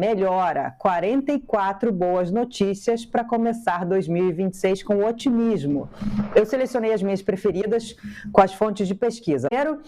melhora. 44 boas notícias para começar 2026 com otimismo. Eu selecionei as minhas preferidas com as fontes de pesquisa. Primeiro,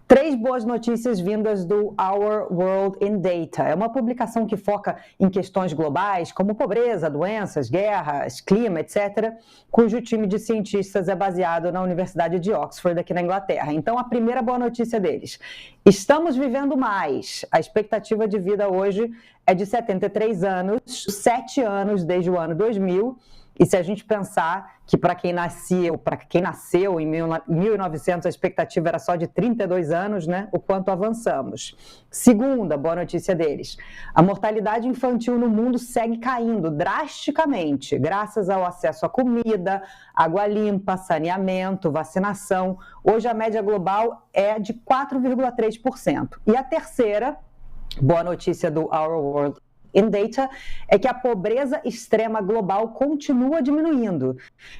3 boas notícias vindas do Our World in Data. É uma publicação que foca em questões globais, como pobreza, doenças, guerras, clima, etc., cujo time de cientistas é baseado na Universidade de Oxford, aqui na Inglaterra. Então, a primeira boa notícia deles: estamos vivendo mais. A expectativa de vida hoje é de 73 anos, 7 anos desde o ano 2000. E se a gente pensar que para quem nasceu em 1900, a expectativa era só de 32 anos, né? O quanto avançamos. Segunda boa notícia deles: a mortalidade infantil no mundo segue caindo drasticamente, graças ao acesso à comida, água limpa, saneamento, vacinação. Hoje a média global é de 4,3%. E a terceira boa notícia do Our World in Data é que a pobreza extrema global continua diminuindo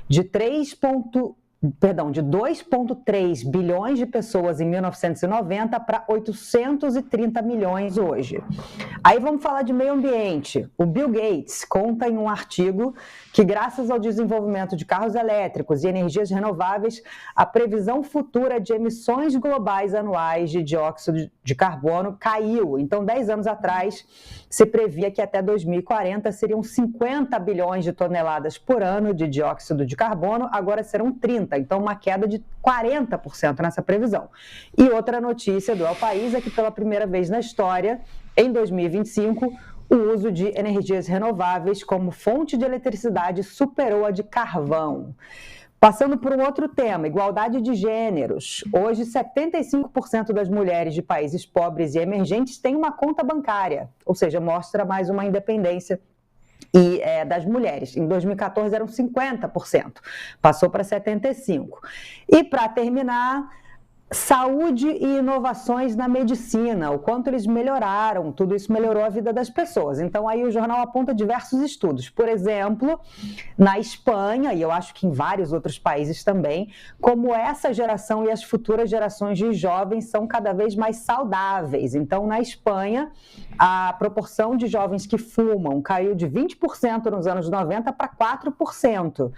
de 2,3 bilhões de pessoas em 1990 para 830 milhões hoje. Aí vamos falar de meio ambiente. O Bill Gates conta em um artigo que, graças ao desenvolvimento de carros elétricos e energias renováveis, a previsão futura de emissões globais anuais de dióxido de carbono caiu. Então, 10 anos atrás, se previa que até 2040 seriam 50 bilhões de toneladas por ano de dióxido de carbono, agora serão 30, então uma queda de 40% nessa previsão. E outra notícia do El País é que, pela primeira vez na história, em 2025, o uso de energias renováveis como fonte de eletricidade superou a de carvão. Passando por um outro tema, igualdade de gêneros. Hoje, 75% das mulheres de países pobres e emergentes têm uma conta bancária, ou seja, mostra mais uma independência das mulheres. Em 2014 eram 50%, passou para 75%. E para terminar, saúde e inovações na medicina, o quanto eles melhoraram, tudo isso melhorou a vida das pessoas. Então aí o jornal aponta diversos estudos, por exemplo, na Espanha, e eu acho que em vários outros países também, como essa geração e as futuras gerações de jovens são cada vez mais saudáveis. Então, na Espanha, a proporção de jovens que fumam caiu de 20% nos anos 90 para 4%.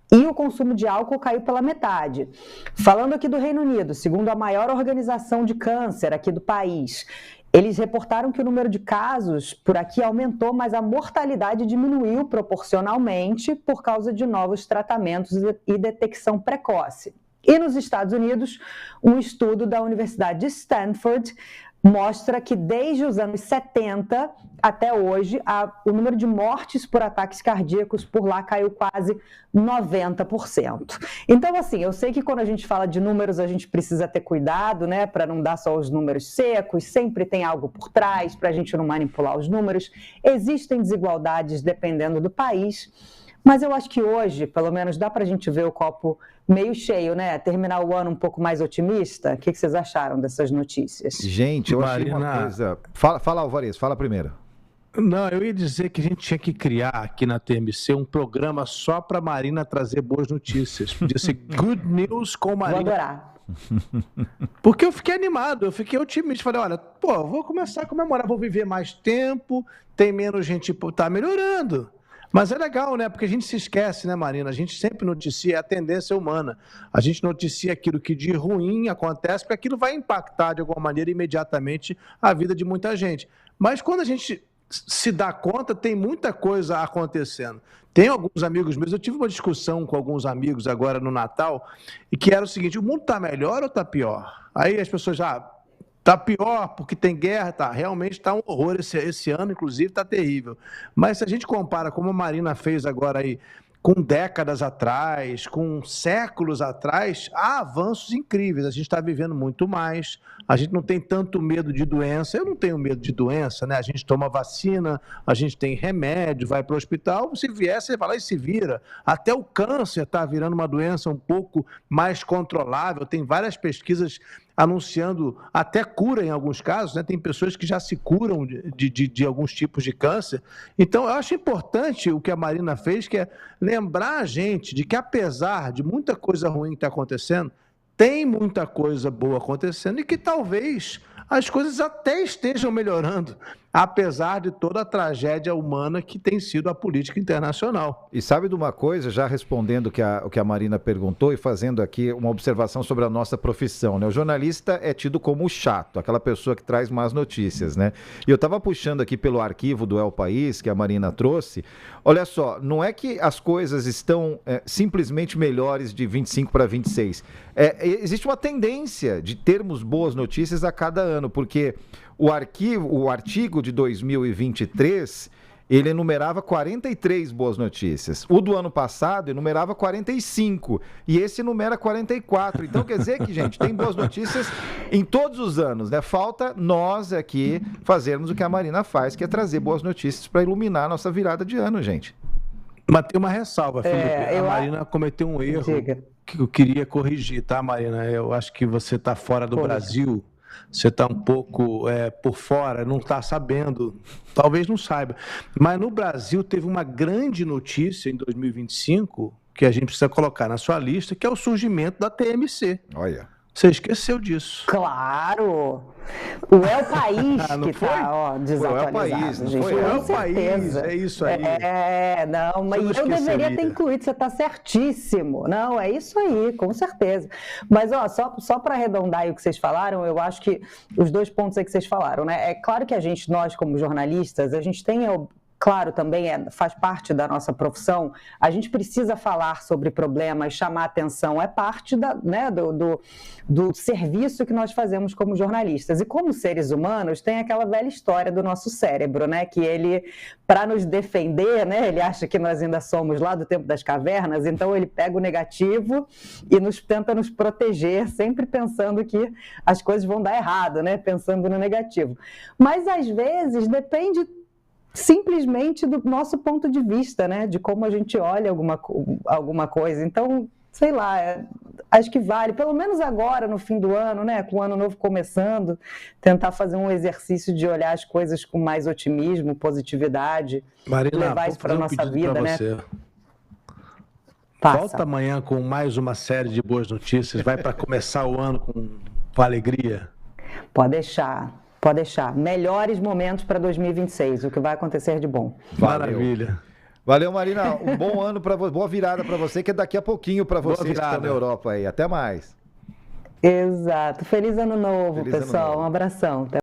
E o consumo de álcool caiu pela metade. Falando aqui do Reino Unido, segundo a maior organização de câncer aqui do país, eles reportaram que o número de casos por aqui aumentou, mas a mortalidade diminuiu proporcionalmente por causa de novos tratamentos e detecção precoce. E nos Estados Unidos, um estudo da Universidade de Stanford mostra que desde os anos 70 até hoje, o número de mortes por ataques cardíacos por lá caiu quase 90%. Então, assim, eu sei que quando a gente fala de números, a gente precisa ter cuidado, né, para não dar só os números secos, sempre tem algo por trás para a gente não manipular os números. Existem desigualdades dependendo do país, mas eu acho que hoje, pelo menos, dá para a gente ver o copo meio cheio, né? Terminar o ano um pouco mais otimista. O que vocês acharam dessas notícias? Gente, eu achei uma coisa... Fala, Alvarez, fala primeiro. Não, eu ia dizer que a gente tinha que criar aqui na TMC um programa só para Marina trazer boas notícias. Podia ser Good News com Marina. Vou adorar. Porque eu fiquei animado, eu fiquei otimista. Falei, olha, vou começar a comemorar, vou viver mais tempo, tem menos gente, tá melhorando. Mas é legal, né? Porque a gente se esquece, né, Marina? A gente sempre noticia, é a tendência humana. A gente noticia aquilo que de ruim acontece, porque aquilo vai impactar de alguma maneira imediatamente a vida de muita gente. Mas quando a gente se dá conta, tem muita coisa acontecendo. Tem alguns amigos meus, eu tive uma discussão com alguns amigos agora no Natal, e que era o seguinte: o mundo está melhor ou está pior? Aí as pessoas tá pior porque tem guerra, realmente está um horror esse ano, inclusive está terrível. Mas se a gente compara como a Marina fez agora aí, com décadas atrás, com séculos atrás, há avanços incríveis. A gente está vivendo muito mais, a gente não tem tanto medo de doença. Eu não tenho medo de doença, né? A gente toma vacina, a gente tem remédio, vai para o hospital, se vier, você vai lá e se vira. Até o câncer está virando uma doença um pouco mais controlável, tem várias pesquisas anunciando até cura em alguns casos, né? Tem pessoas que já se curam de alguns tipos de câncer. Então, eu acho importante o que a Marina fez, que é lembrar a gente de que, apesar de muita coisa ruim que está acontecendo, tem muita coisa boa acontecendo e que talvez as coisas até estejam melhorando. apesar de toda a tragédia humana que tem sido a política internacional. E sabe de uma coisa, já respondendo o que a Marina perguntou e fazendo aqui uma observação sobre a nossa profissão, né? O jornalista é tido como o chato, aquela pessoa que traz más notícias, né? E eu estava puxando aqui pelo arquivo do El País, que a Marina trouxe. Olha só, não é que as coisas estão simplesmente melhores de 25 para 26. Existe uma tendência de termos boas notícias a cada ano, porque o artigo de 2023, ele enumerava 43 boas notícias. O do ano passado enumerava 45 e esse enumera 44. Então quer dizer que, gente, tem boas notícias em todos os anos, né? Falta nós aqui fazermos o que a Marina faz, que é trazer boas notícias para iluminar a nossa virada de ano, gente. Mas tem uma ressalva, Felipe. A Marina cometeu um erro que eu queria corrigir, tá, Marina? Eu acho que você está fora do Brasil. Você está um pouco por fora, não está sabendo, talvez não saiba. Mas no Brasil teve uma grande notícia em 2025, que a gente precisa colocar na sua lista, que é o surgimento da TMC. Olha. Você esqueceu disso. Claro! O El País que está desatualizado, foi o El País, gente. Foi o El País, é isso aí. Não, mas eu deveria ter incluído, você está certíssimo. Não, é isso aí, com certeza. Mas, só para arredondar aí o que vocês falaram, eu acho que os 2 pontos aí que vocês falaram, né? É claro que nós como jornalistas, a gente tem... Claro, também faz parte da nossa profissão, a gente precisa falar sobre problemas, chamar atenção, é parte do serviço que nós fazemos como jornalistas. E como seres humanos, tem aquela velha história do nosso cérebro, né? Que ele, para nos defender, né? Ele acha que nós ainda somos lá do tempo das cavernas, então ele pega o negativo e tenta nos proteger, sempre pensando que as coisas vão dar errado, né? Pensando no negativo. Mas, às vezes, depende simplesmente do nosso ponto de vista, né? De como a gente olha alguma coisa. Então, sei lá, acho que vale, pelo menos agora, no fim do ano, né? Com o ano novo começando, tentar fazer um exercício de olhar as coisas com mais otimismo, positividade, Marina, levar isso para a nossa vida, né? Volta amanhã com mais uma série de boas notícias, vai para começar o ano com alegria. Pode deixar. Pode deixar. Melhores momentos para 2026, o que vai acontecer de bom. Maravilha. Valeu, Marina. Um bom ano para você, boa virada para você, que é daqui a pouquinho para vocês que estão na Europa aí. Até mais. Exato. Feliz ano novo, pessoal. Um abração. Até